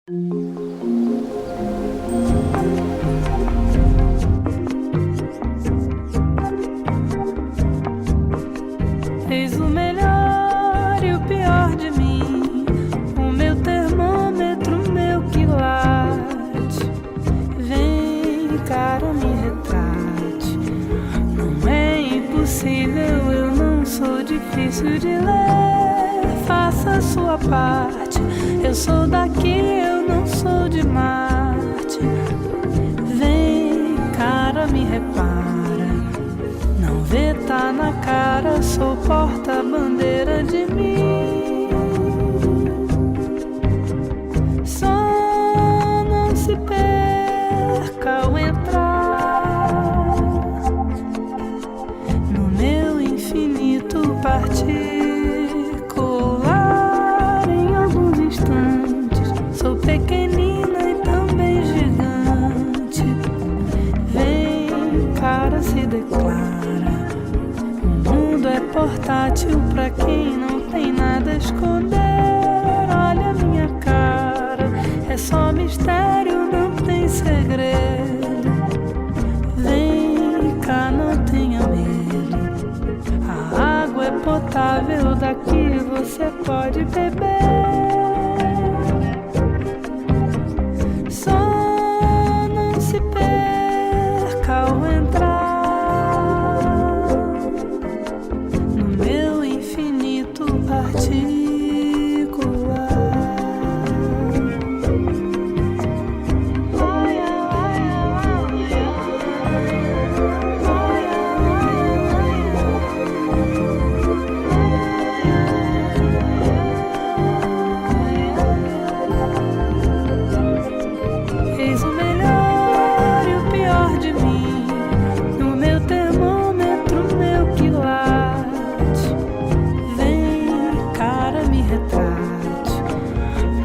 Eis o melhor e o pior de mim, o meu termômetro, meu quilate. Vem, cara, me retrate. Não é impossível, eu não sou difícil de ler. Faça a sua parte. Eu sou daqui, eu não sou de Marte. Vem, cara, me repara. Não vê, tá na cara, sou porta-bandeira de mim. Só não se perca ao entrar no meu infinito particular. Em alguns instantes sou pequenina e também gigante. Vem, cara, se declara. É portátil pra quem não tem nada a esconder. Olha a minha cara, é só mistério, não tem segredo. Vem cá, não tenha medo. A água é potável, daqui você pode beber. Só não se perca ao entrar particular. Eis o melhor e o pior de mim, no meu termômetro, meu quilate. Retrate.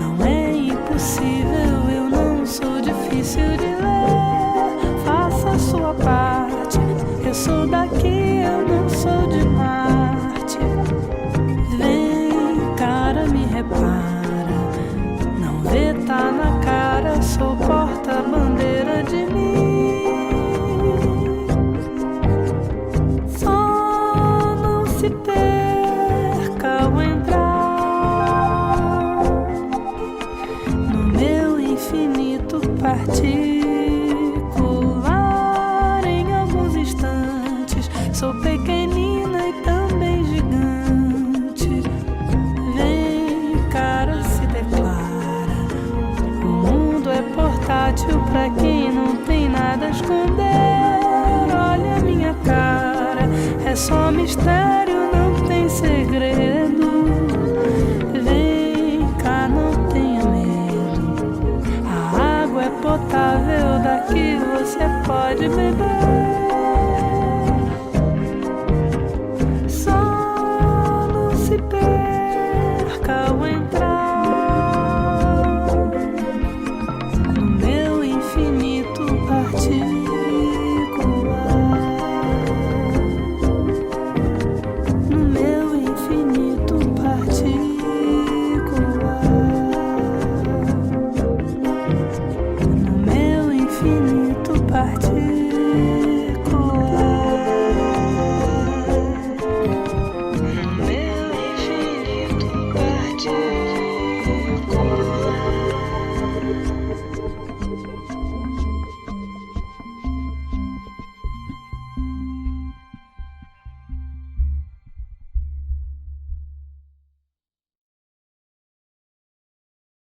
Não é impossível, eu não sou difícil de ler. Faça a sua parte. Eu sou daqui, eu não sou de Marte. Vem, cara, me repara. Não vê, tá na cara, sou porta-bandeira de mim. Só não se perca ao entrar infinito particular. Em alguns instantes sou pequenina e também gigante. Vem, cara, se declara. O mundo é portátil pra quem não tem nada a esconder. Olha a minha cara, é só mistério, não tem segredo. Vem cá, não tenha medo. Potável, daqui você pode beber.